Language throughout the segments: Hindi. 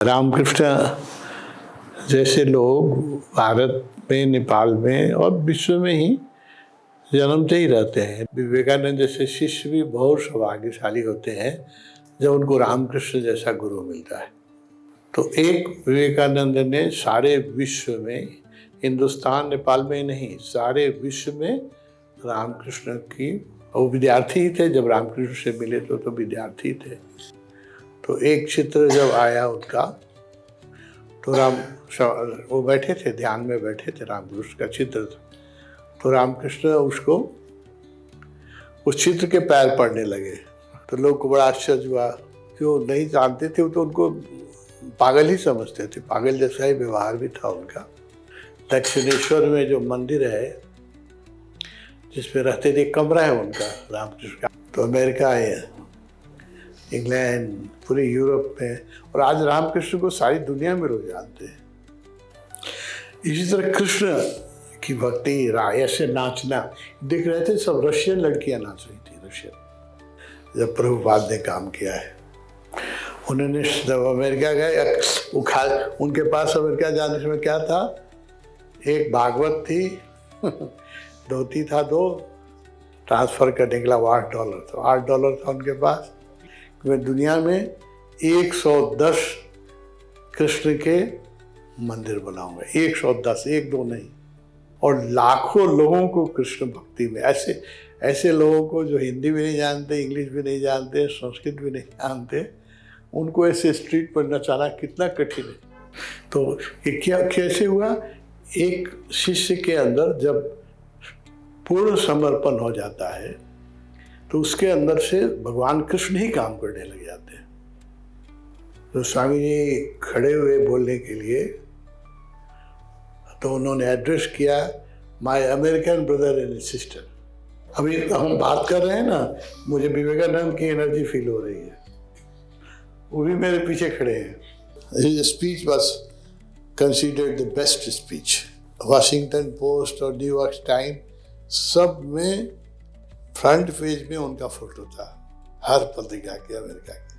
रामकृष्ण जैसे लोग भारत में, नेपाल में और विश्व में ही जन्मते ही रहते हैं। विवेकानंद जैसे शिष्य भी बहुत सौभाग्यशाली होते हैं जब उनको रामकृष्ण जैसा गुरु मिलता है। तो एक विवेकानंद ने सारे विश्व में, हिंदुस्तान नेपाल में ही नहीं, सारे विश्व में रामकृष्ण की, वो विद्यार्थी ही थे जब रामकृष्ण से मिले तो विद्यार्थी थे। तो एक चित्र जब आया उनका, तो वो बैठे थे, ध्यान में बैठे थे, रामकृष्ण का चित्र था। तो रामकृष्ण उसको, उस चित्र के पैर पड़ने लगे। तो लोग को बड़ा आश्चर्य हुआ, क्यों नहीं जानते थे, तो उनको पागल ही समझते थे, पागल जैसा ही व्यवहार भी था उनका। दक्षिणेश्वर में जो मंदिर है जिसमें रहते थे, कमरा है उनका रामकृष्ण का, तो अमेरिका है, इंग्लैंड, पूरे यूरोप में, और आज रामकृष्ण को सारी दुनिया में लोग जानते हैं। इसी तरह कृष्ण की भक्ति, ऐसे नाचना देख रहे थे, सब रशियन लड़कियां नाच रही थी, रशियन। जब प्रभुपाद ने काम किया है, उन्होंने जब अमेरिका गए, उनके पास अमेरिका जाने समय क्या था, एक भागवत थी धोती था, 2 ट्रांसफर करने के लिए $8 था, $8 था उनके पास। मैं दुनिया में 110 कृष्ण के मंदिर बनाऊंगा, 110, 1-2 नहीं, और लाखों लोगों को कृष्ण भक्ति में, ऐसे लोगों को जो हिंदी भी नहीं जानते, इंग्लिश भी नहीं जानते, संस्कृत भी नहीं जानते, उनको ऐसे स्ट्रीट पर नचाना कितना कठिन है। तो ये कैसे हुआ, एक शिष्य के अंदर जब पूर्ण समर्पण हो जाता है तो उसके अंदर से भगवान कृष्ण ही काम करने लग जाते हैं। तो स्वामी जी खड़े हुए बोलने के लिए, तो उन्होंने एड्रेस किया, my American brother and sister. अभी हम बात कर रहे हैं ना, मुझे विवेकानंद की एनर्जी फील हो रही है, वो भी मेरे पीछे खड़े हैं। His speech was considered the best speech. Washington post और न्यूयॉर्क टाइम सब में फ्रंट पेज में उनका फोटो था, हर पत्रिका के अमेरिका के।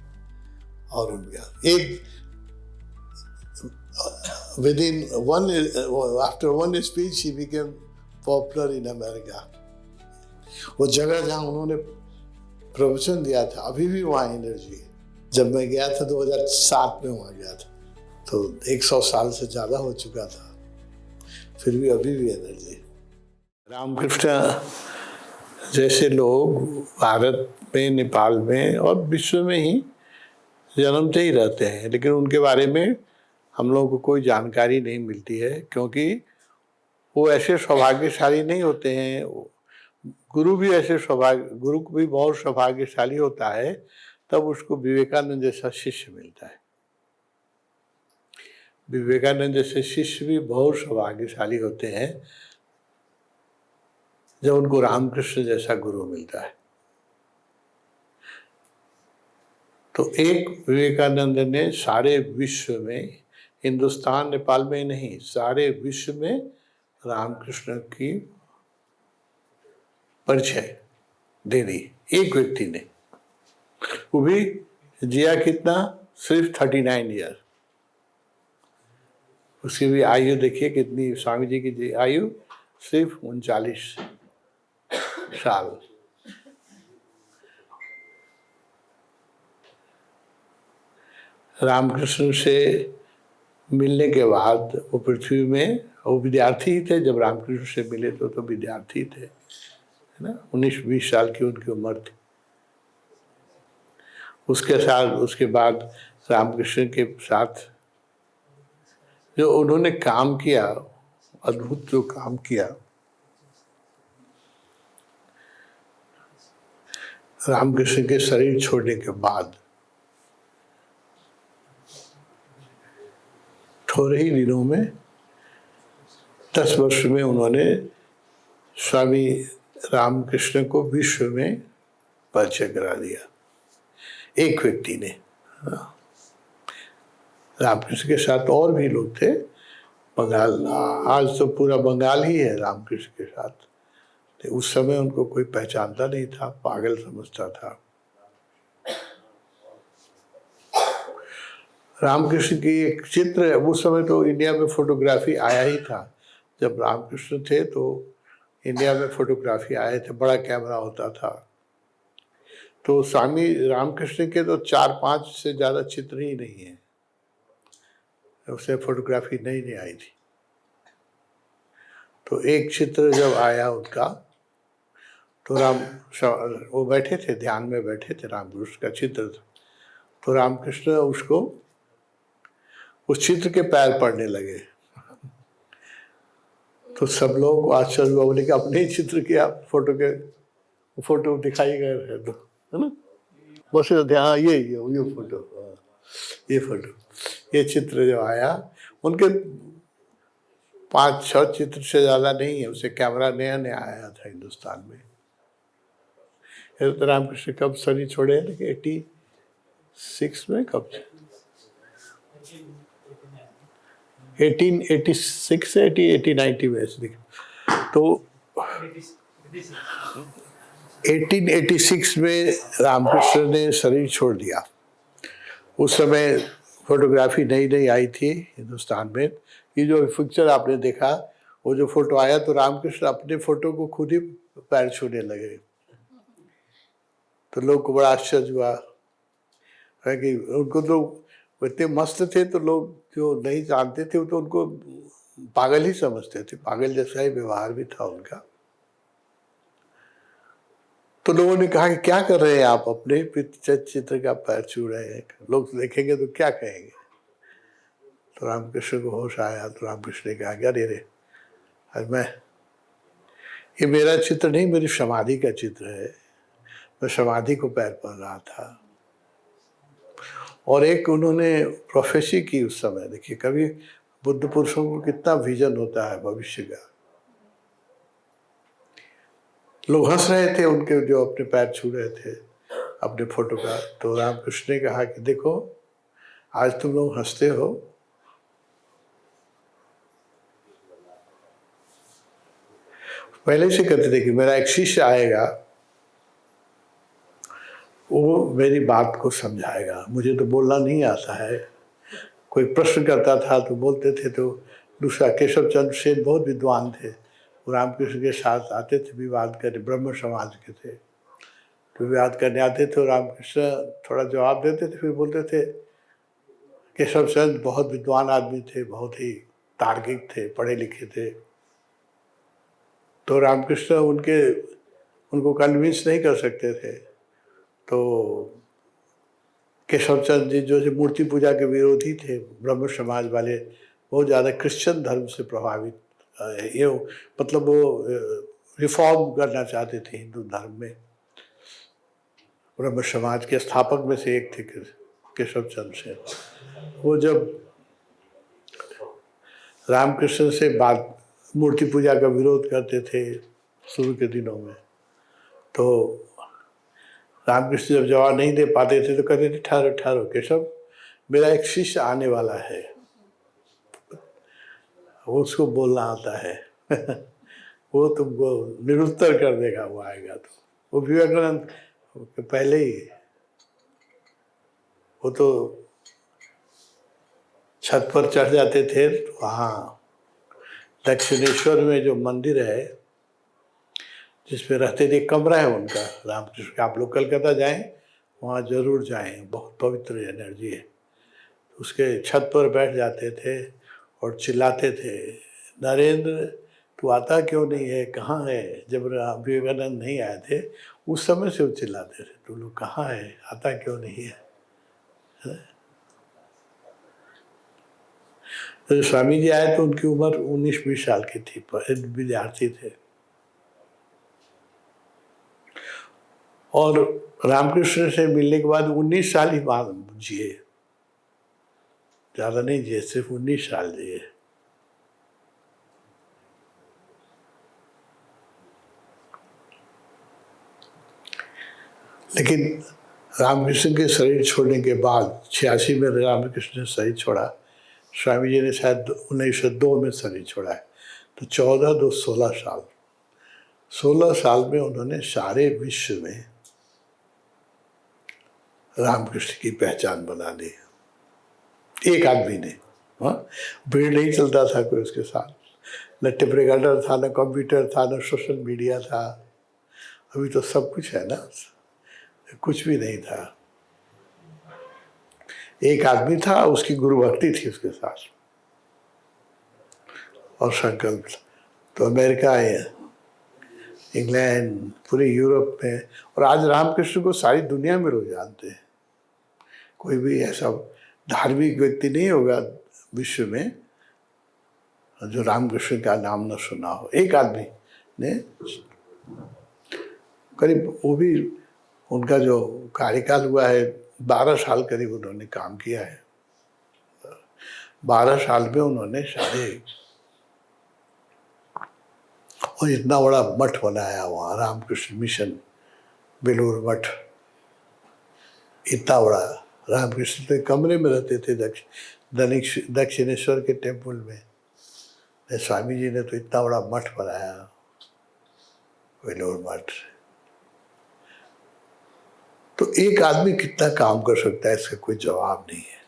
और उनका एक after one speech he became popular in America. वो जगह जहाँ उन्होंने प्रवचन दिया था, अभी भी वहाँ एनर्जी है। जब मैं गया था 2007 में वहाँ गया था, तो 100 साल से ज़्यादा हो चुका था, फिर भी अभी भी एनर्जी। रामकृष्ण जैसे लोग भारत में, नेपाल में और विश्व में ही जन्मते ही रहते हैं, लेकिन उनके बारे में हम लोगों को कोई जानकारी नहीं मिलती है, क्योंकि वो ऐसे सौभाग्यशाली नहीं होते हैं। गुरु भी बहुत सौभाग्यशाली होता है, तब उसको विवेकानंद जैसा शिष्य मिलता है। विवेकानंद जैसे शिष्य भी बहुत सौभाग्यशाली होते हैं जब उनको रामकृष्ण जैसा गुरु मिलता है। तो एक विवेकानंद ने सारे विश्व में, हिंदुस्तान नेपाल में ही नहीं, सारे विश्व में रामकृष्ण की परिचय दे दी, एक व्यक्ति ने। वो भी जिया कितना, सिर्फ 39 ईयर। उसकी भी आयु देखिए कितनी, स्वामी जी की आयु सिर्फ 39 साल। रामकृष्ण से मिलने के बाद वो पृथ्वी में, वो विद्यार्थी ही थे जब रामकृष्ण से मिले तो विद्यार्थी थे, है ना, 19-20 साल की उनकी उम्र थी। उसके बाद रामकृष्ण के साथ जो उन्होंने काम किया, अद्भुत जो काम किया, रामकृष्ण के शरीर छोड़ने के बाद थोड़े ही दिनों में, 10 वर्ष में उन्होंने स्वामी रामकृष्ण को विश्व में परिचय करा दिया, एक व्यक्ति ने। रामकृष्ण के साथ और भी लोग थे, बंगाल, आज तो पूरा बंगाल ही है रामकृष्ण के साथ। तो उस समय उनको कोई पहचानता नहीं था, पागल समझता था। रामकृष्ण की एक चित्र है, उस समय तो इंडिया में फोटोग्राफी आया ही था। जब रामकृष्ण थे तो इंडिया में फोटोग्राफी आए थे, बड़ा कैमरा होता था। तो स्वामी रामकृष्ण के तो 4-5 से ज़्यादा चित्र ही नहीं है, उससे फोटोग्राफी नई नहीं आई थी। तो एक चित्र जब आया उनका, तो वो बैठे थे, ध्यान में बैठे थे, रामकृष्ण का चित्र था। तो रामकृष्ण उसको, उस चित्र के पैर पड़ने लगे। तो सब लोग को आश्चर्य हुआ, बोले कि अपने ही चित्र के आप फोटो दिखाई गए है, तो है ना, बस ध्यान ये फोटो, ये फोटो, ये चित्र जो आया, उनके 5-6 चित्र से ज्यादा नहीं है। उसे कैमरा नया नया आया था हिंदुस्तान में। तो रामकृष्ण कब शरीर छोड़े हैं, 86 में, कब 1886 से 1890 में ऐसे। तो 1886 में रामकृष्ण ने शरीर छोड़ दिया। उस समय फोटोग्राफी नई नई आई थी हिंदुस्तान में। ये जो पिक्चर आपने देखा, वो जो फोटो आया, तो रामकृष्ण अपने फोटो को खुद ही पैर छूने लगे। तो लोग को बड़ा आश्चर्य हुआ है कि उनको तो इतने मस्त थे, तो लोग जो नहीं जानते थे तो उनको पागल ही समझते थे, पागल जैसा ही व्यवहार भी था उनका। तो लोगों ने कहा कि क्या कर रहे हैं आप, अपने चित्र का पैर छू रहे हैं, लोग देखेंगे तो क्या कहेंगे। तो रामकृष्ण को होश आया, तो रामकृष्ण ने कहा, अरे रे, ये मेरा चित्र नहीं, मेरी समाधि का चित्र है, मैं समाधि को पैर पड़ रहा था। और एक उन्होंने प्रोफेसी की उस समय, देखिए कभी बुद्ध पुरुषों को कितना विजन होता है भविष्य का। लोग हंस रहे थे उनके, जो अपने पैर छू रहे थे अपने फोटो का। तो रामकृष्ण ने कहा कि देखो, आज तुम लोग हंसते हो, पहले से कहते थे कि मेरा एक शिष्य आएगा, वो मेरी बात को समझाएगा, मुझे तो बोलना नहीं आता है। कोई प्रश्न करता था तो बोलते थे, तो दूसरा केशव चंद्र सेन बहुत विद्वान थे, वो रामकृष्ण के साथ आते थे विवाद करने, ब्रह्म समाज के थे, तो विवाद करने आते थे। रामकृष्ण थोड़ा जवाब देते थे, फिर बोलते थे, केशव चंद्र बहुत विद्वान आदमी थे, बहुत ही तार्किक थे, पढ़े लिखे थे। तो रामकृष्ण उनको कन्विंस नहीं कर सकते थे। तो केशव चंद्र जी जो मूर्ति पूजा के विरोधी थे, ब्रह्म समाज वाले, बहुत ज़्यादा क्रिश्चियन धर्म से प्रभावित, ये मतलब वो रिफॉर्म करना चाहते थे हिंदू धर्म में। ब्रह्म समाज के स्थापक में से एक थे केशव चंद्र सेन। वो जब रामकृष्ण से बात, मूर्ति पूजा का विरोध करते थे शुरू के दिनों में, तो रामकृष्ण जब जवाब नहीं दे पाते थे तो कहते थे, ठहरो ठहरो केशव, मेरा एक शिष्य आने वाला है, वो उसको बोलना आता है वो तुमको निरुत्तर कर देगा, वो आएगा तो। वो विवेकानंद के पहले ही, वो तो छत पर चढ़ जाते थे, वहाँ दक्षिणेश्वर में जो मंदिर है जिसमें रहते थे, कमरा है उनका रामकृष्ण का, आप लोग कलकत्ता जाएं, वहाँ जरूर जाएं, बहुत पवित्र एनर्जी है। उसके छत पर बैठ जाते थे और चिल्लाते थे, नरेंद्र तू आता क्यों नहीं है, कहाँ है। जब विवेकानंद नहीं आए थे उस समय से वो चिल्लाते थे, तू लोग कहाँ है, आता क्यों नहीं है। तो स्वामी जी आए तो उनकी उम्र 19-20 साल की थी, विद्यार्थी थे। और रामकृष्ण से मिलने के बाद 19 साल ही बाद जिए, ज़्यादा नहीं जिए, सिर्फ 19 साल जिए। लेकिन रामकृष्ण के शरीर छोड़ने के बाद 86 में रामकृष्ण ने शरीर छोड़ा, स्वामी जी ने शायद 1902 में शरीर छोड़ा है। तो 14-16 साल, 16 साल में उन्होंने सारे विश्व में रामकृष्ण की पहचान बना दी। एक आदमी ने। हाँ, भीड़ नहीं चलता था कोई उसके साथ, न टेप रिकॉर्डर था, न कंप्यूटर था, न सोशल मीडिया था। अभी तो सब कुछ है ना, कुछ भी नहीं था। एक आदमी था, उसकी गुरु भक्ति थी उसके साथ और संकल्प। तो अमेरिका है, इंग्लैंड, पूरे यूरोप में, और आज रामकृष्ण को सारी दुनिया में लोग जानते हैं। कोई भी ऐसा धार्मिक व्यक्ति नहीं होगा विश्व में जो रामकृष्ण का नाम न सुना हो। एक आदमी ने करीब, वो भी उनका जो कार्यकाल हुआ है 12 साल करीब उन्होंने काम किया है। 12 साल में उन्होंने सारे, और इतना बड़ा मठ बनाया वहाँ, रामकृष्ण मिशन बेलूर मठ, इतना बड़ा। रामकृष्ण तो कमरे में रहते थे दक्षिणेश्वर के टेम्पल में। स्वामी जी ने तो इतना बड़ा मठ बनाया, बेलूर मठ। तो एक आदमी कितना काम कर सकता है, इसका कोई जवाब नहीं है।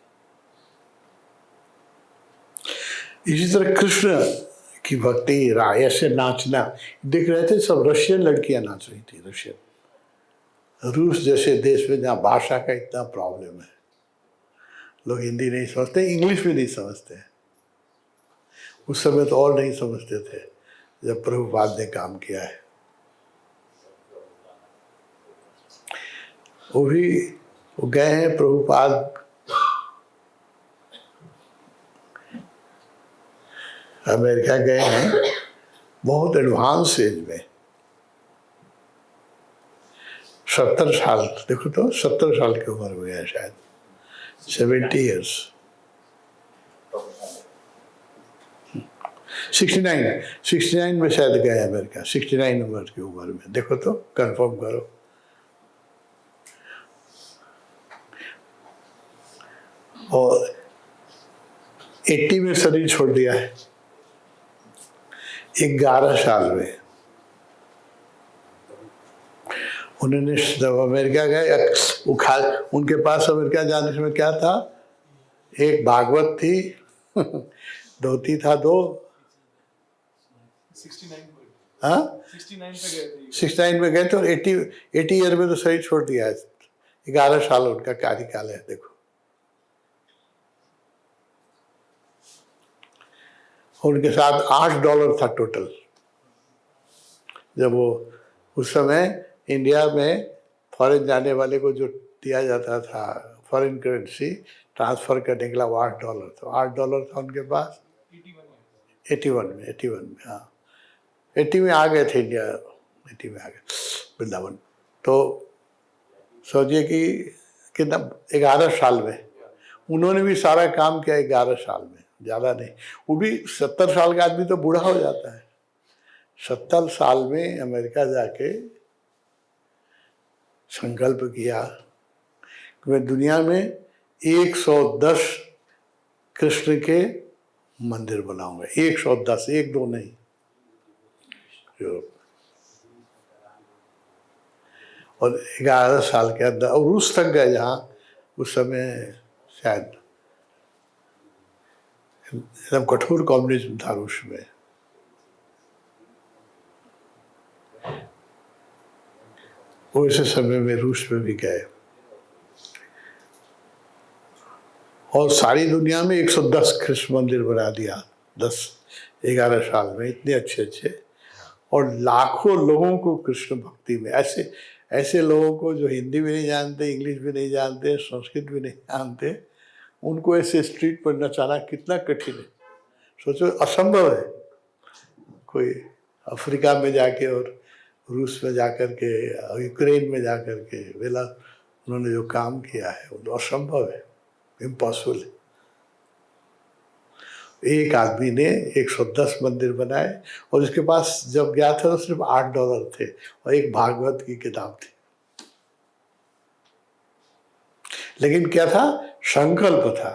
इसी तरह कृष्ण की भक्ति, राय से नाचना, देख रहे थे सब रशियन लड़कियां नाच रही थी। रशियन, रूस जैसे देश में जहाँ भाषा का इतना प्रॉब्लम है, लोग हिंदी नहीं समझते, इंग्लिश भी नहीं समझते। उस समय तो और नहीं समझते थे जब प्रभुपाद ने काम किया है। वो गए हैं प्रभुपाद अमेरिका गए हैं, बहुत एडवांस एज में, 70 साल, देखो तो 70 साल की उम्र में गए, शायद 70 ईयर्स, 69 में शायद गए अमेरिका, 69 उम्र की उम्र में। देखो तो, कंफर्म करो। और 80 में शरीर छोड़ दिया है, 11 साल में। उन्होंने जब अमेरिका गए, वो उनके पास अमेरिका जाने में क्या था, एक भागवत थी, धोती था 2, 69 में गए थे, और 80 ईयर में तो शरीर छोड़ दिया है। 11 साल उनका कार्यकाल है, देखो। उनके साथ $8 था टोटल। जब वो उस समय इंडिया में फॉरेन जाने वाले को जो दिया जाता था फॉरेन करेंसी ट्रांसफर करने के लिए, वो $8 था। $8 था उनके पास 81 में, हाँ 80 में आ गए थे इंडिया, 80 में आ गए वृंदावन। तो सोचिए कि कितना, 11 साल में उन्होंने भी सारा काम किया, 11 साल में, ज़्यादा नहीं। वो भी 70 साल का आदमी तो बूढ़ा हो जाता है। 70 साल में अमेरिका जाके संकल्प किया कि मैं दुनिया में 110 कृष्ण के मंदिर बनाऊंगा। 110, 1-2 नहीं। और 11 साल के अंदर, और रूस तक गए जहाँ उस समय शायद एकदम कठोर कम्युनिज्म था रूस में। वैसे समय में रूस में भी गए, और सारी दुनिया में 110 कृष्ण मंदिर बना दिया 10-11 साल में, इतने अच्छे। और लाखों लोगों को कृष्ण भक्ति में, ऐसे लोगों को जो हिंदी भी नहीं जानते, इंग्लिश भी नहीं जानते, संस्कृत भी नहीं जानते, उनको ऐसे स्ट्रीट पर नचाना कितना कठिन है। सोचो, असंभव है। कोई अफ्रीका में जाके और रूस में जाकर के, यूक्रेन में जाकर के वेला उन्होंने जो काम किया है, वो तो असंभव है, इम्पॉसिबल है। एक आदमी ने 110 मंदिर बनाए, और उसके पास जब गया था तो सिर्फ $8 थे, और एक भागवत की किताब थी। लेकिन क्या था, संकल्प था।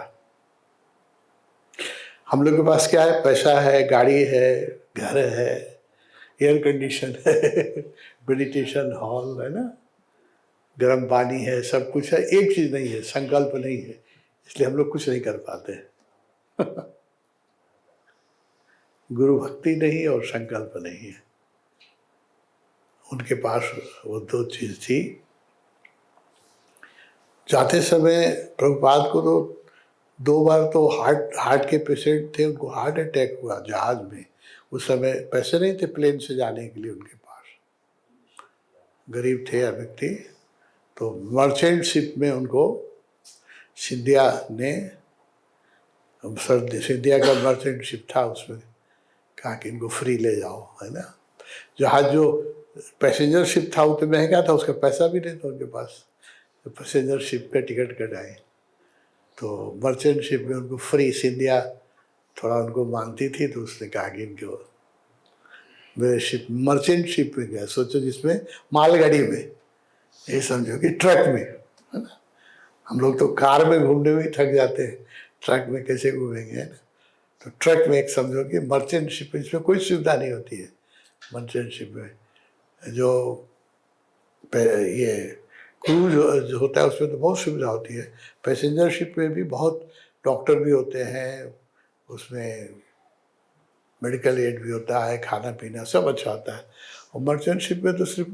हम लोग के पास क्या है, पैसा है, गाड़ी है, घर है, एयर कंडीशन है, मेडिटेशन हॉल है ना, गर्म पानी है, सब कुछ है। एक चीज नहीं है, संकल्प नहीं है। इसलिए हम लोग कुछ नहीं कर पाते। गुरु भक्ति नहीं और संकल्प नहीं है। उनके पास वो दो चीज थी। जाते समय प्रभुपाद को तो 2 बार तो हार्ट के पेशेंट थे, उनको हार्ट अटैक हुआ जहाज में। उस समय पैसे नहीं थे प्लेन से जाने के लिए उनके पास, गरीब थे व्यक्ति। तो मर्चेंट शिप में उनको सिंधिया ने, सिंधिया का मर्चेंट शिप था, उसमें कहा कि इनको फ्री ले जाओ, है ना। जहाज जो पैसेंजर शिप था वो तो महंगा था, उसका पैसा भी नहीं था उनके पास। तो पैसेंजर शिप पे टिकट कटाए, तो मर्चेंट शिप में उनको फ्री। सिंधिया थोड़ा उनको मानती थी, तो उसने कहा कि इनको मेरे शिप, मर्चेंट शिप में गया, सोचो जिसमें मालगाड़ी में, ये समझो कि ट्रक में, है ना। हम लोग तो कार में घूमने में ही थक जाते हैं, ट्रक में कैसे घूमेंगे, है ना। तो ट्रक में एक समझो कि मर्चेंट शिप, इसमें कोई सुविधा नहीं होती है। मर्चेंट शिप में जो ये क्रूज जो होता है उसमें तो बहुत सुविधा होती है। पैसेंजर शिप में भी बहुत डॉक्टर भी होते हैं, उसमें मेडिकल एड भी होता है, खाना पीना सब अच्छा होता है। और मर्चेंट शिप में तो सिर्फ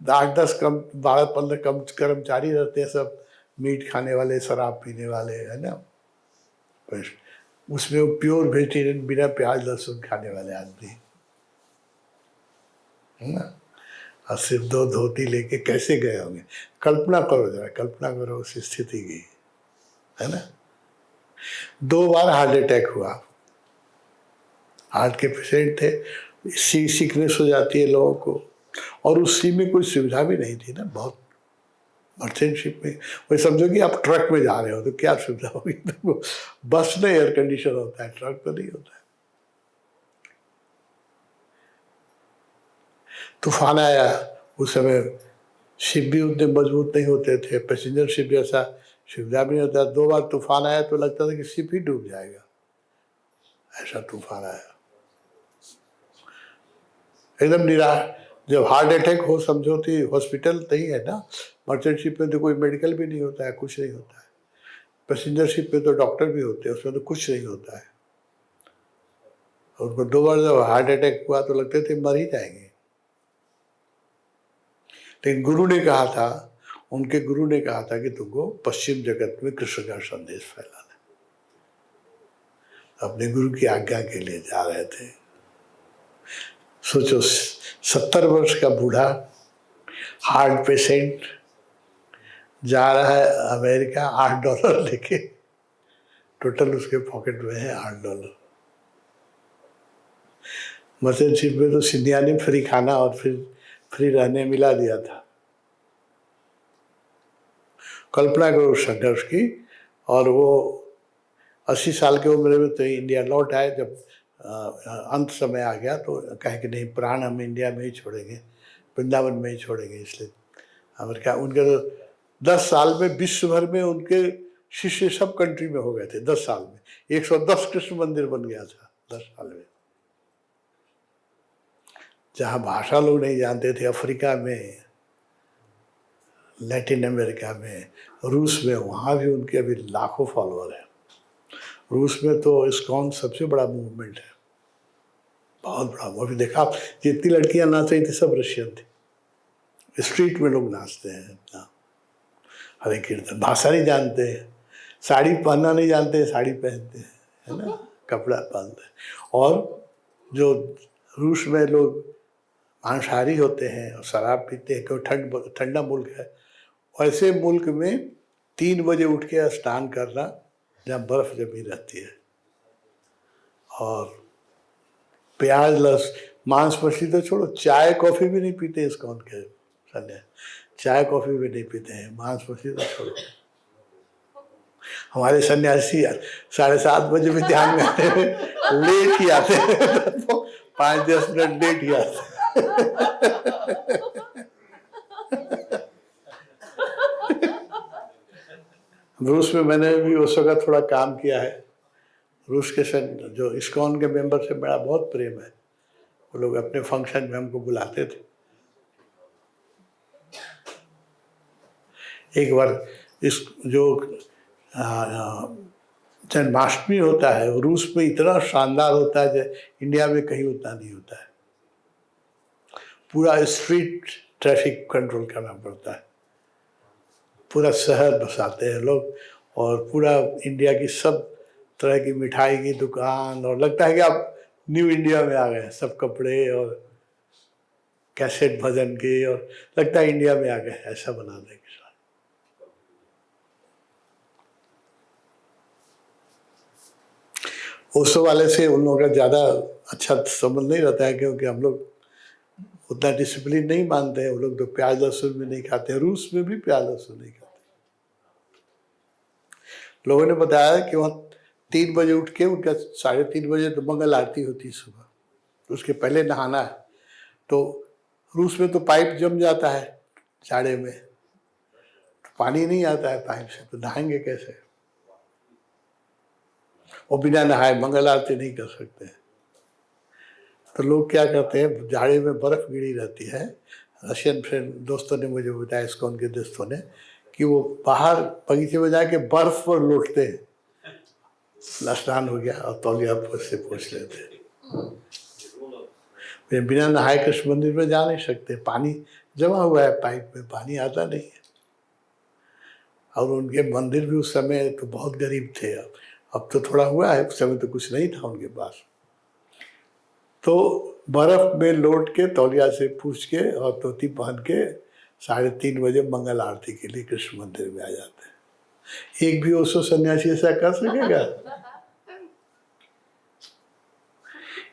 8-10 कम 12-15 कम कर्मचारी रहते हैं, सब मीट खाने वाले, शराब पीने वाले, है ना। उसमें वो प्योर वेजिटेरियन, बिना प्याज लहसुन खाने वाले आदमी, है ना। और सिर्फ 2 धोती लेके कैसे गए होंगे, कल्पना करो जरा, कल्पना करो उस स्थिति की, है ना। 2 बार हार्ट अटैक हुआ, हार्ट के पेशेंट थे, सिकनेस हो जाती है लोगों को, और उस सी में कोई सुविधा भी नहीं थी ना, बहुत मर्चेंट शिप में। वही समझो कि आप ट्रक में जा रहे हो तो क्या सुविधा होगी, तो बस में एयर कंडीशन होता है, ट्रक तो नहीं होता है। तूफान आया, उस समय शिप भी उतने मजबूत नहीं होते थे, पैसेंजर शिप जैसा सुविधा भी नहीं होता। 2 बार तूफान आया तो लगता था कि शिप ही डूब जाएगा, ऐसा तूफान आया, एकदम निराश। जब हार्ट अटैक हो समझो तो हॉस्पिटल नहीं है ना, मर्चेंट शिप में तो कोई मेडिकल भी नहीं होता है, कुछ नहीं होता है। पैसेंजर शिप में तो डॉक्टर भी होते हैं, उसमें तो कुछ नहीं होता है। उनको 2 बार जब हार्ट अटैक हुआ तो लगते थे मर ही जाएंगे। लेकिन गुरु ने कहा था, उनके गुरु ने कहा था कि तुमको पश्चिम जगत में कृष्ण का संदेश फैलाना। अपने गुरु की आज्ञा के लिए जा रहे थे। सोचो 70 वर्ष का बूढ़ा हार्ट पेशेंट जा रहा है अमेरिका $8 लेके, टोटल उसके पॉकेट में है $8। मर्चेंट शिप में तो सिंधिया ने फ्री खाना और फिर फ्री रहने मिला दिया था। कल्पना करो संघर्ष की। और वो 80 साल के उम्र में तो इंडिया लौट आए। जब अंत समय आ गया तो कहे कि नहीं, प्राण हम इंडिया में ही छोड़ेंगे, वृंदावन में ही छोड़ेंगे। इसलिए अमेरिका, उनके तो 10 साल में विश्व भर में उनके शिष्य सब कंट्री में हो गए थे। 10 साल में 110 कृष्ण मंदिर बन गया था 10 साल में। जहाँ भाषा लोग नहीं जानते थे, अफ्रीका में, लैटिन अमेरिका में, रूस में, वहाँ भी उनके अभी लाखों फॉलोअर हैं। रूस में तो इस्कॉन सबसे बड़ा मूवमेंट है, बहुत बड़ा। वो भी देखा, जितनी लड़कियां नाच रही थी सब रशियन थी। स्ट्रीट में लोग नाचते हैं इतना, हरे कीर्तन। भाषा नहीं जानते हैं, साड़ी पहनना नहीं जानते हैं, साड़ी पहनते हैं, है ना, कपड़ा पहनते हैं। और जो रूस में लोग मांसाहारी होते हैं और शराब पीते हैं, क्योंकि ठंडा मुल्क है। ऐसे मुल्क में 3 बजे उठ के स्नान करना, जहाँ बर्फ जमी रहती है। और प्याज लस मांस मछली तो छोड़ो, चाय कॉफी भी नहीं पीते इस्कॉन के सन्यासी। चाय कॉफी भी नहीं पीते हैं, मांस मछली तो छोड़ो। हमारे सन्यासी 7:30 बजे भी ध्यान में आते हैं, लेट ही आते हैं, 5-10 मिनट लेट ही आते हैं। रूस में मैंने भी उस वक्त थोड़ा काम किया है। रूस के जो इस्कॉन के मेंबर से मेरा बहुत प्रेम है। वो लोग अपने फंक्शन में हमको बुलाते थे। एक बार इस जो जन्माष्टमी होता है, रूस में इतना शानदार होता है जो इंडिया में कहीं उतना नहीं होता है। पूरा स्ट्रीट ट्रैफिक कंट्रोल करना पड़ता है, पूरा शहर बसाते हैं लोग, और पूरा इंडिया की सब तरह की मिठाई की दुकान, और लगता है कि आप न्यू इंडिया में आ गए हैं। सब कपड़े और कैसेट भजन के, और लगता है इंडिया में आ गए, ऐसा बना देंगे। ओशो वाले से उन लोगों का ज़्यादा अच्छा संबंध नहीं रहता है, क्योंकि हम लोग उतना डिसिप्लिन नहीं मानते हैं। वो लोग तो प्याज लहसुन भी नहीं खाते हैं, रूस में भी प्याज लहसुन नहीं खाते। लोगों ने बताया कि वहाँ 3 बजे उठ के, उनका 3:30 बजे तो मंगल आरती होती है सुबह, तो उसके पहले नहाना है। तो रूस में तो पाइप जम जाता है जाड़े में, तो पानी नहीं आता है पाइप से, तो नहाएंगे कैसे? और बिना नहाए मंगल आरती नहीं कर सकते हैं। तो लोग क्या करते हैं, जाड़े में बर्फ गिरी रहती है। रशियन फ्रेंड दोस्तों ने मुझे बताया, इसको उनके दोस्तों ने, कि वो बाहर बगीचे में जाके बर्फ पर लौटते हैं, स्नान हो गया और तौलिया से पोंछ लेते हैं। बिना नहाए कृष्ण मंदिर में जा नहीं सकते, पानी जमा हुआ है पाइप में, पानी आता नहीं है। और उनके मंदिर भी उस समय तो बहुत गरीब थे, अब तो थोड़ा हुआ है, उस समय तो कुछ नहीं था उनके पास। तो बर्फ में लौट के तौलिया से पूछ के और धोती पहन के 3:30 बजे मंगल आरती के लिए कृष्ण मंदिर में आ जाते हैं। एक भी ओशो सन्यासी ऐसा कर सकेगा?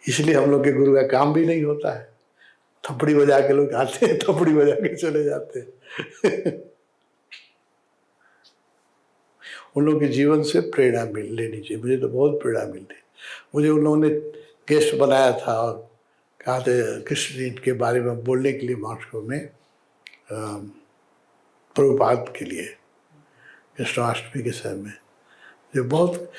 इसलिए हम लोग के गुरु का काम भी नहीं होता है। थपड़ी बजा के लोग आते हैं, थपड़ी बजा के चले जाते हैं। उन लोगों के जीवन से प्रेरणा लेनी चाहिए। मुझे तो बहुत प्रेरणा मिलती। मुझे उन लोगों ने गेस्ट बनाया था और कहा थे कृष्ण जी के बारे में बोलने के लिए मॉस्को में, प्रभुपाद के लिए कृष्णाष्टमी के समय में। जो बहुत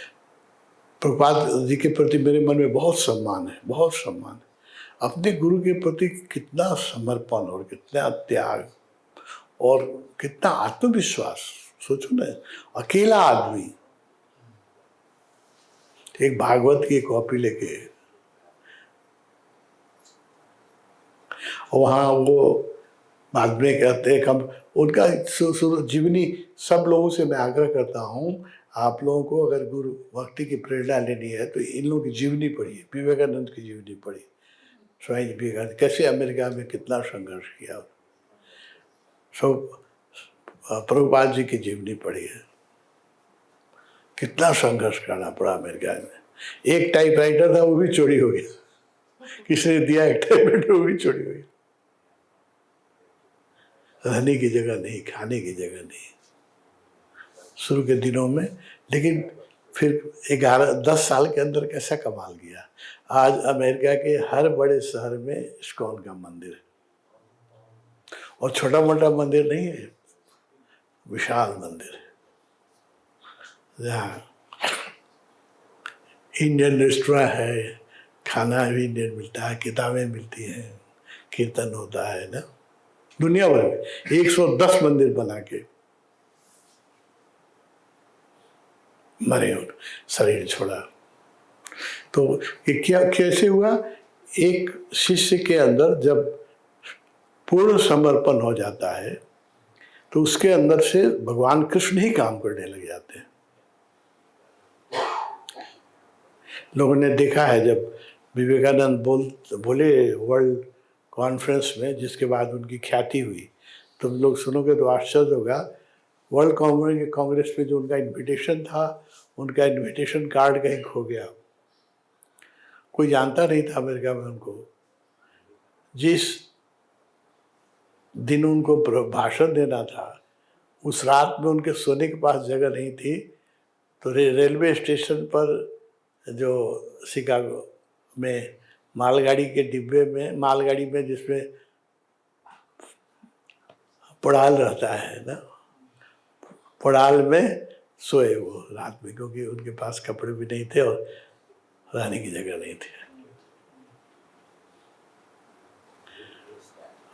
प्रभुपाद जी के प्रति मेरे मन में बहुत सम्मान है, बहुत सम्मान है। अपने गुरु के प्रति कितना समर्पण और कितना त्याग और कितना आत्मविश्वास। सोचो ना, अकेला आदमी एक भागवत की कॉपी लेके, और वहाँ वो बाद में कहते हैं, हम उनका जीवनी सब लोगों से मैं आग्रह करता हूँ, आप लोगों को अगर गुरु भक्ति की प्रेरणा लेनी है तो इन लोगों की जीवनी पढ़िए। विवेकानंद की जीवनी पढ़िए, स्वामी विवेकानंद कैसे अमेरिका में कितना संघर्ष किया। प्रभुपाद जी की जीवनी पढ़िए, कितना संघर्ष करना पड़ा अमेरिका में। एक टाइपराइटर था, वो भी चोरी हो गया, किसी ने दिया एक टाइपराइटर, वो भी चोरी हो गया। रहने की जगह नहीं, खाने की जगह नहीं शुरू के दिनों में, लेकिन फिर 10 साल के अंदर कैसा कमाल किया। आज अमेरिका के हर बड़े शहर में इस्कॉन का मंदिर है, और छोटा मोटा मंदिर नहीं है, विशाल मंदिर है, जहाँ इंडियन रेस्टोरेंट है, खाना भी इंडियन मिलता है, किताबें मिलती हैं, कीर्तन होता है ना। दुनिया भर में 110 मंदिर बना के मरे और शरीर छोड़ा। तो ये क्या कैसे हुआ? एक शिष्य के अंदर जब पूर्ण समर्पण हो जाता है तो उसके अंदर से भगवान कृष्ण ही काम करने लग जाते हैं। लोगों ने देखा है, जब विवेकानंद बोले वर्ल्ड कॉन्फ्रेंस में, जिसके बाद उनकी ख्याति हुई, तुम लोग सुनोगे तो आश्चर्य होगा। वर्ल्ड कांग्रेस में जो उनका इनविटेशन था, उनका इनविटेशन कार्ड कहीं खो गया, कोई जानता नहीं था अमेरिका में उनको। जिस दिन उनको भाषण देना था, उस रात में उनके सोने के पास जगह नहीं थी, तो रेलवे स्टेशन पर जो शिकागो में मालगाड़ी के डिब्बे में, मालगाड़ी में जिसमें पड़ाल रहता है ना, पड़ाल में सोए वो रात में, क्योंकि उनके पास कपड़े भी नहीं थे और रहने की जगह नहीं थी।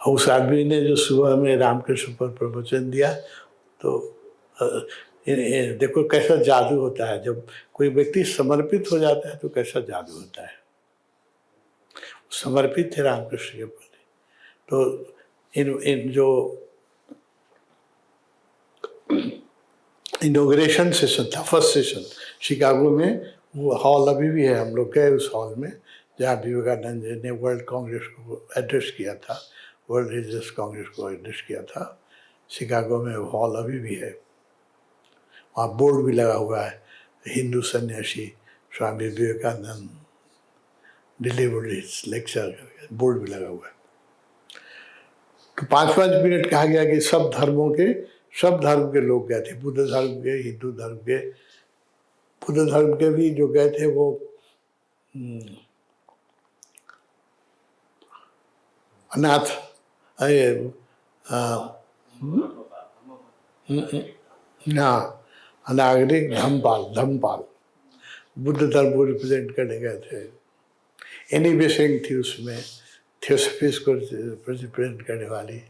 उस आदमी ने जो सुबह में रामकृष्ण पर प्रवचन दिया, तो देखो कैसा जादू होता है, जब कोई व्यक्ति समर्पित हो जाता है तो कैसा जादू होता है। समर्पित थे रामकृष्ण के प्रति। तो इन जो इनॉग्रेशन सेशन था, फर्स्ट सेशन शिकागो में, वो हॉल अभी भी है, हम लोग गए उस हॉल में जहाँ विवेकानंद जी ने वर्ल्ड कांग्रेस को एड्रेस किया था, वर्ल्ड रिलीजियस कांग्रेस को एड्रेस किया था। शिकागो में वो हॉल अभी भी है, वहाँ बोर्ड भी लगा हुआ है, हिंदू सन्यासी Swami Vivekananda delivered his lecture, board भी लगा हुआ है। तो 5-5 मिनट कहा गया कि सब धर्मों के, सब धर्म के लोग गए थे, बुद्ध धर्म के, हिंदू धर्म के, बुद्ध धर्म के भी जो गए थे वो अनाथ, अनागरिक धम्मपाल बुद्ध धर्म को रिप्रेजेंट करने गए थे। एनी बेसेंट थी उसमें, थियोसॉफीज को रिप्रेजेंट करने वाली,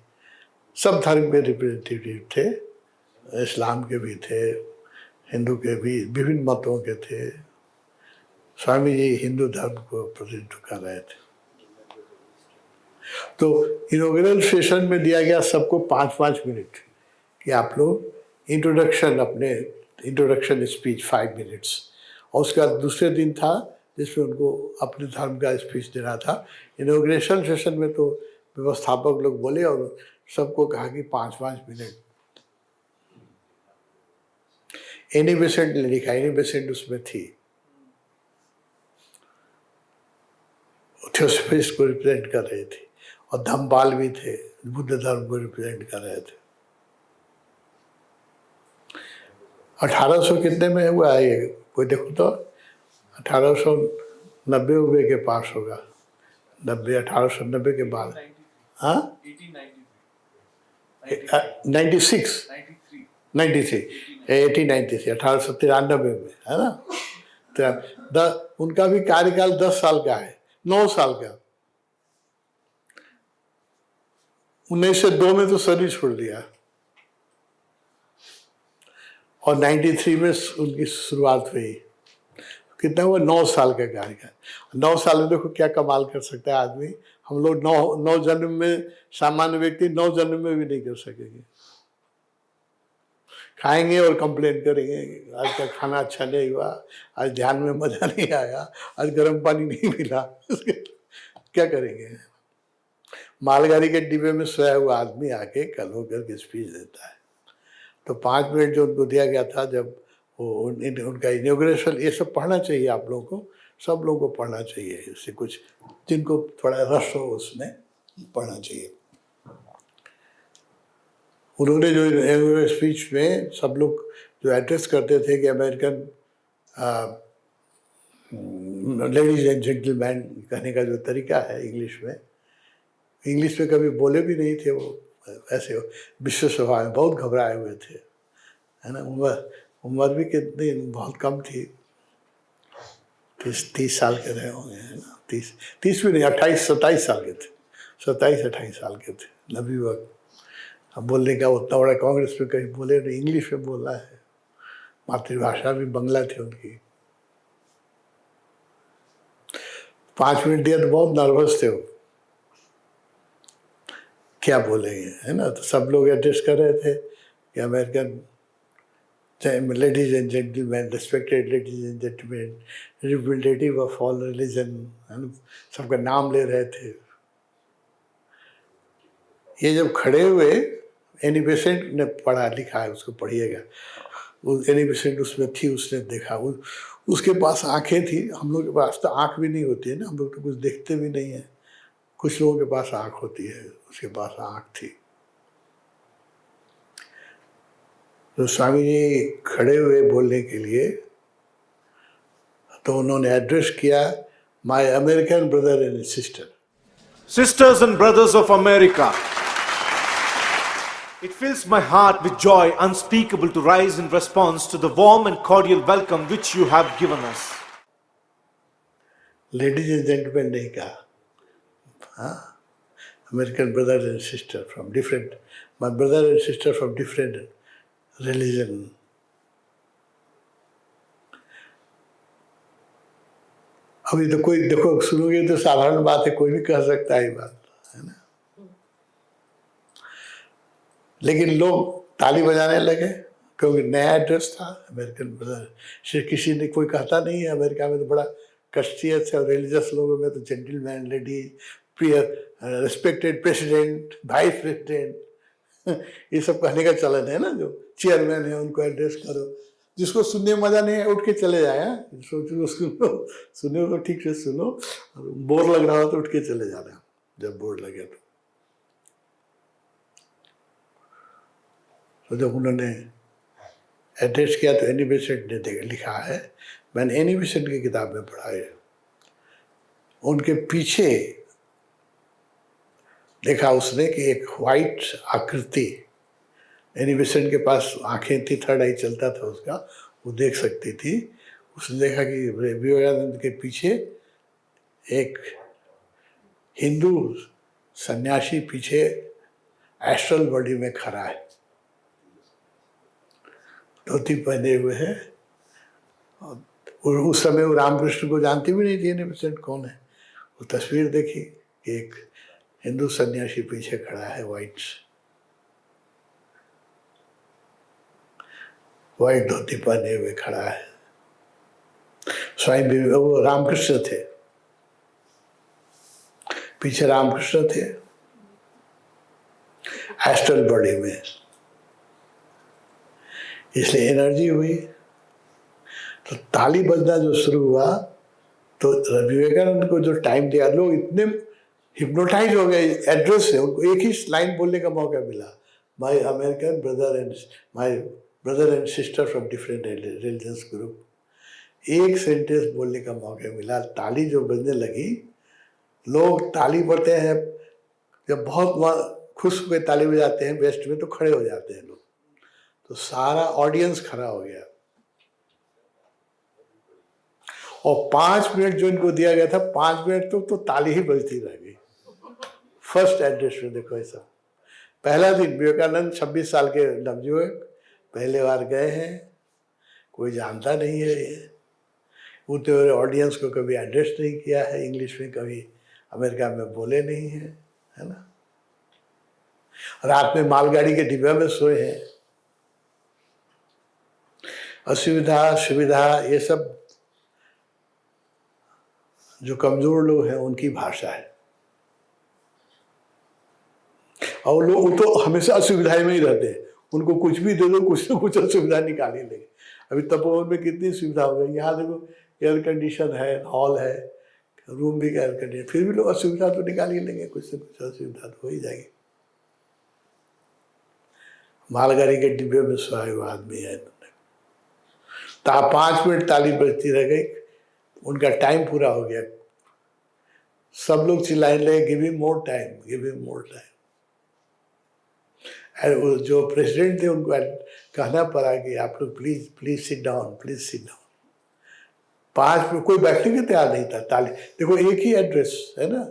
सब धर्म के रिप्रेजेंटेटिव थे, इस्लाम के भी थे, हिंदू के भी, विभिन्न मतों के थे। स्वामी जी हिंदू धर्म को प्रतिनिधित्व कर रहे थे। तो इनॉग्रेशन सेशन में दिया गया सबको 5-5 मिनट कि आप लोग इंट्रोडक्शन, अपने इंट्रोडक्शन स्पीच 5 मिनट्स, और उसके बाद दूसरे दिन था जिसमें उनको अपने धर्म का स्पीच देना था। इनॉग्रेशन सेशन में तो व्यवस्थापक लोग बोले और सबको कहा कि 5-5 मिनट। एनी बेसेंट ने लिखा, एनी बेसेंट उसमें थी, थियोसॉफीज को रिप्रेजेंट कर रहे थे, और धम्मपाल भी थे, बुद्ध धर्म को रिप्रेजेंट कर रहे थे। 1800 कितने में हुआ है ये, कोई देखो तो 1890 के पास होगा, 1890 के बाद। हाँ 96 93 1893 1893 में, है ना। तो उनका भी कार्यकाल 10 साल का है, 9 साल का। 1902 में तो शरीर छोड़ दिया और 93 में उनकी शुरुआत हुई। कितना हुआ, 9 साल का कार्यकाल। 9 साल में देखो क्या कमाल कर सकता है आदमी। हम लोग 9 जन्म में, सामान्य व्यक्ति 9 जन्म में भी नहीं कर सकेंगे। खाएंगे और कंप्लेन करेंगे, आज का खाना अच्छा नहीं हुआ, आज ध्यान में मजा नहीं आया, आज गर्म पानी नहीं मिला। क्या करेंगे। मालगाड़ी के डिब्बे में सोया हुआ आदमी आके कल होकर के स्पीच देता है। तो 5 मिनट जो उनको दिया गया था, जब वो उनका इनॉग्रेशन, ये सब पढ़ना चाहिए आप लोगों को, सब लोगों को पढ़ना चाहिए। इससे कुछ जिनको थोड़ा रस हो उसमें पढ़ना चाहिए। उन्होंने जो स्पीच में सब लोग जो एड्रेस करते थे कि अमेरिकन लेडीज एंड जेंटलमैन कहने का जो तरीका है इंग्लिश में कभी बोले भी नहीं थे वो, ऐसे विश्व सभा में बहुत घबराए हुए थे, है ना। उम्र भी कितनी बहुत कम थी, 30 साल के रहे होंगे, है ना। 30 भी नहीं, 28-27 साल के थे, 27-28 साल के थे नवयुवक। अब बोलने का उतना बड़ा कांग्रेस में कहीं बोले नहीं, इंग्लिश में बोला है, मातृभाषा भी बंगला थी उनकी। 5 मिनट दिया तो बहुत नर्वस थे वो, क्या बोलेंगे, है ना। तो सब लोग एड्रेस कर रहे थे कि American ladies and gentleman, respected ladies and gentleman, representative of all religion, सबका नाम ले रहे थे। ये जब खड़े हुए, एनी बेसेंट ने पढ़ा लिखा है, उसको पढ़िएगा। एनी बेसेंट उसमें थी, उसने देखा, उसके पास आंखें थी, हम लोग के पास तो आंख भी नहीं होती है ना, हम लोग तो कुछ देखते भी नहीं है। कुछ लोगों के पास आंख होती है, उसके पास आंख थी। तो स्वामी जी खड़े हुए बोलने के लिए, तो उन्होंने एड्रेस किया, my American brother and sister, Sisters and brothers of America, it fills my heart with joy unspeakable to rise in response to the warm and cordial welcome which you have given us. Ladies and gentleman नहीं कहा, हाँ, American brother and sister from different, my brother and sister from different religion, अभी तो कोई देखो सुनोगे तो साधारण बात है, कोई भी कह सकता है ये बात, है ना। लेकिन लोग ताली बजाने लगे क्योंकि नया एड्रेस था, अमेरिकन ब्रदर। से किसी ने, कोई कहता नहीं है अमेरिका में तो बड़ा कस्टियस है, और रिलीजियस लोगों में तो gentleman, lady, prior, respected president, vice president, ये सब कहने का चलन है ना। जो चेयरमैन है उनको एड्रेस करो, जिसको सुनने में मजा नहीं है उठ के चले जाए, सोचो सुनो, सुनो तो ठीक से सुनो, बोर लग रहा हो तो उठ के चले जाना जब बोर लगे तो जब उन्होंने एड्रेस किया तो एनी बेसेंट ने लिखा है, मैंने एनी बेसेंट की किताब में पढ़ा है, उनके पीछे देखा उसने कि एक वाइट आकृति, एनी बेसेंट के पास आंखें थी, थर्ड आई चलता था उसका, वो देख सकती थी। उसने देखा कि विवेकानंद के पीछे एक हिंदू सन्यासी पीछे एस्ट्रल बॉडी में खड़ा है, धोती पहने हुए है। और उस समय वो रामकृष्ण को जानती भी नहीं थी एनी बेसेंट कौन है। वो तस्वीर देखी कि एक हिंदू सन्यासी पीछे खड़ा है, वाइट धोती पहने हुए खड़ा है। स्वामी वो रामकृष्ण थे, पीछे रामकृष्ण थे एस्ट्रल बॉडी में, इसलिए एनर्जी हुई। तो ताली बजना जो शुरू हुआ तो विवेकानंद को जो टाइम दिया, लोग इतने हिप्नोटाइज हो गए एड्रेस से, उनको एक ही लाइन बोलने का मौका मिला, my American brother and my brother and sister from different religious group, एक सेंटेंस बोलने का मौका मिला। ताली जो बजने लगी, लोग ताली बजते हैं, जब बहुत खुश होकर ताली बजाते हैं वेस्ट में तो खड़े हो जाते हैं लोग, तो सारा ऑडियंस खड़ा हो गया। और 5 मिनट जो इनको दिया गया था, 5 मिनट तो ताली ही बजती रह गई। फर्स्ट एड्रेस में देखो ऐसा, पहला दिन विवेकानंद 26 साल के नवयुवक पहले बार गए हैं, कोई जानता नहीं है ये, उतने ऑडियंस को कभी एड्रेस नहीं किया है इंग्लिश में, कभी अमेरिका में बोले नहीं है, है ना। रात में मालगाड़ी के डिब्बे में सोए हैं। असुविधा सुविधा ये सब जो कमजोर लोग हैं उनकी भाषा है, और लोग तो हमेशा असुविधाएं में ही रहते हैं, उनको कुछ भी दे दो कुछ ना कुछ असुविधा निकाल ही लेंगे। अभी तपोवन में कितनी सुविधा हो गई, यहाँ देखो एयर कंडीशन है, हॉल है, रूम भी एयर कंडीशन, फिर भी लोग असुविधा तो निकाल ही लेंगे, कुछ ना कुछ असुविधा तो हो ही जाएगी। मालगाड़ी के डिब्बे में सोया हुआ आदमी है, 5 मिनट ताली बजती रह गई, उनका टाइम पूरा हो गया। सब लोग चिल्लाने लगे, give him more time, give him more time. जो प्रेसिडेंट थे उनको कहना पड़ा कि आप लोग please please sit down, please sit down. 5 minute कोई बैठने के तैयार नहीं था। ताली देखो, एक ही एड्रेस है ना,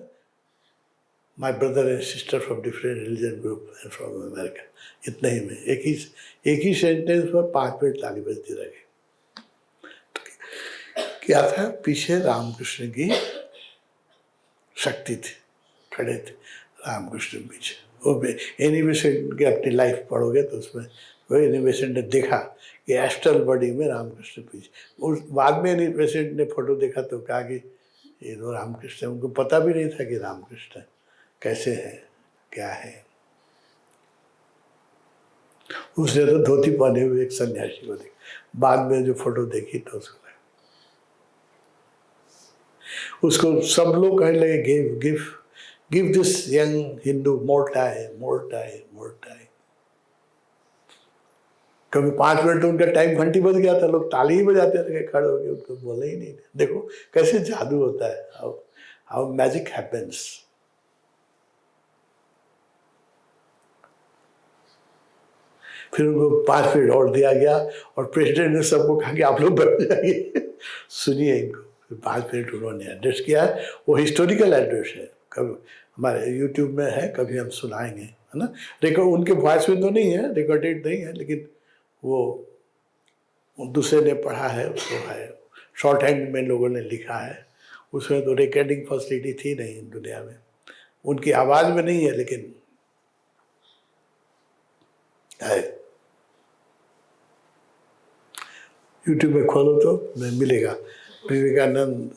my brother and sister from different religion group and from America, इतना ही में एक ही सेंटेंस पर 5 मिनट ताली बजती रह गई। क्या था, पीछे रामकृष्ण की शक्ति थी, खड़े थे रामकृष्ण पीछे। वो एनी बेसेंट की अपनी लाइफ पढ़ोगे तो उसमें वो एनी बेसेंट ने देखा कि एस्ट्रल बॉडी में रामकृष्ण पीछे। उस बाद में एनी बेसेंट ने फोटो देखा तो कहा कि ये तो रामकृष्ण है। उनको पता भी नहीं था कि रामकृष्ण कैसे है, क्या है। उसने तो धोती पहने हुए एक सन्यासी को देखा, बाद में जो फोटो देखी तो उसको सब लोग कहने लगे, give this young Hindu more time, more time, more time. कभी 5 मिनट तो उनका टाइम घंटी बज गया था, लोग ताली ही बजाते थे खड़े हो गए, उनको बोले ही नहीं। देखो कैसे जादू होता है, हाउ मैजिक हैपेंस। फिर उनको 5 मिनट और दिया गया और प्रेसिडेंट ने सबको कहा कि आप लोग बैठ जाइए, सुनिए इनको। 5 मिनट उन्होंने एड्रेस किया है, वो हिस्टोरिकल एड्रेस है, कभी हमारे यूट्यूब में है, कभी हम सुनाएंगे, है ना। रिकॉर्ड उनके वॉइस में तो नहीं है, रिकॉर्डेड नहीं है, लेकिन वो दूसरे ने पढ़ा है, उसको है, शॉर्ट हैंड में लोगों ने लिखा है, उसमें तो रिकॉर्डिंग फैसिलिटी थी नहीं दुनिया में, उनकी आवाज़ में नहीं है लेकिन है। यूट्यूब में खोलो तो मिलेगा Vivekananda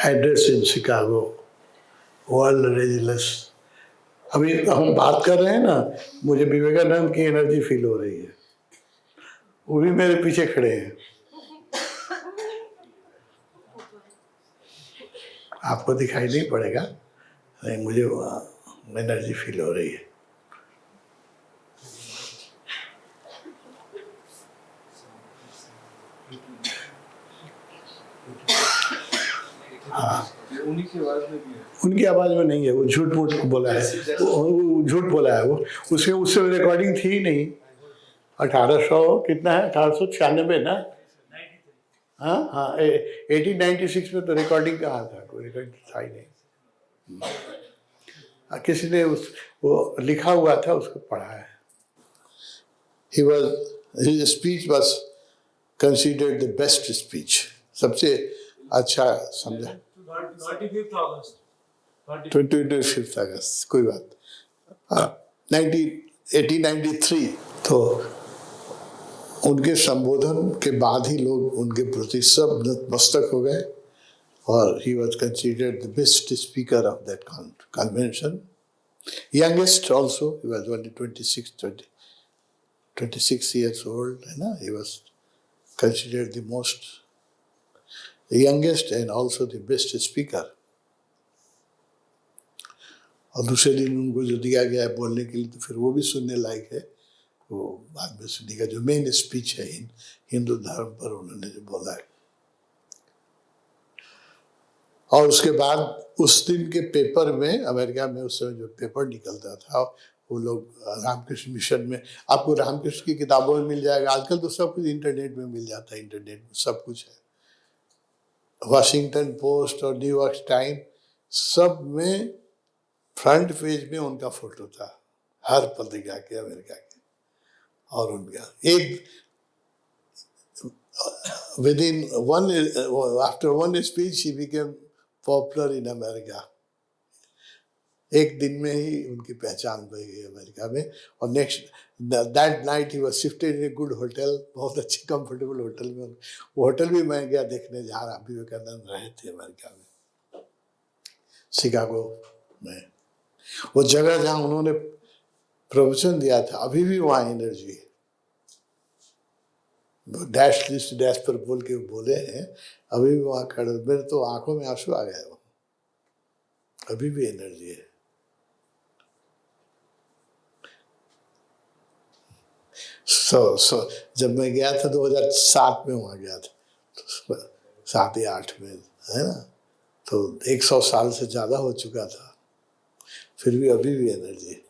address in Chicago, world religions. अभी हम बात कर रहे हैं ना, मुझे विवेकानंद की एनर्जी फील हो रही है, वो भी मेरे पीछे खड़े हैं। आपको दिखाई नहीं पड़ेगा, नहीं मुझे एनर्जी फील हो रही है। हाँ, उनकी आवाज़ में नहीं है, वो झूठ मूठ बोला है, वो झूठ बोला है वो। उससे रिकॉर्डिंग थी ही नहीं। 1800 कितना है, 1896 ना? हाँ हाँ, 1896 में तो रिकॉर्डिंग कहाँ था, कोई रिकॉर्डिंग था ही नहीं। किसी ने वो लिखा हुआ था, उसको पढ़ा है। His speech was considered the best speech, सबसे अच्छा समझा। 25 अगस्त, कोई बात। 1893 तो उनके संबोधन के बाद ही लोग उनके प्रति सब नतमस्तक हो गए, और he was considered the best speaker of that convention. Youngest also, he was only 26 years old, है ना? He was considered the youngest and also the best speaker. और दूसरे दिन उनको जो दिया गया है बोलने के लिए, तो फिर वो भी सुनने लायक है, वो बाद में सुनिएगा। जो मेन स्पीच है हिंदू धर्म पर उन्होंने जो बोला है। और उसके बाद उस दिन के पेपर में, अमेरिका में उस समय जो पेपर निकलता था, वो लोग रामकृष्ण मिशन में, आपको रामकृष्ण की किताबों में मिल जाएगा। आजकल तो सब कुछ इंटरनेट में मिल जाता है, इंटरनेट में सब कुछ है। वाशिंगटन पोस्ट और न्यूयॉर्क टाइम सब में फ्रंट पेज में उनका फोटो था, हर पत्रिका के अमेरिका के। और उनका एक after one speech he became popular in America. एक दिन में ही उनकी पहचान बढ़ गई अमेरिका में। और that night he was shifted in a good hotel, बहुत अच्छे कंफर्टेबल होटल में। वो होटल भी मैं गया देखने, जहाँ विवेकानंद रहे थे अमेरिका में, शिकागो में। वो जगह जहाँ उन्होंने प्रवचन दिया था, अभी भी वहाँ एनर्जी है। डैश लिस्ट डैश पर बोल के बोले हैं, अभी भी वहाँ खड़े, मेरे तो आंखों में आंसू आ गए, अभी भी एनर्जी है। जब मैं गया था 2007 में वहाँ गया था, तो 7 या 8 में, है ना? तो 100 साल से ज़्यादा हो चुका था, फिर भी अभी भी एनर्जी है।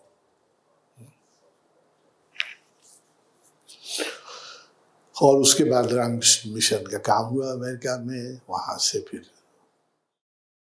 और उसके बाद रामकृष्ण मिशन का काम हुआ अमेरिका में, वहाँ से फिर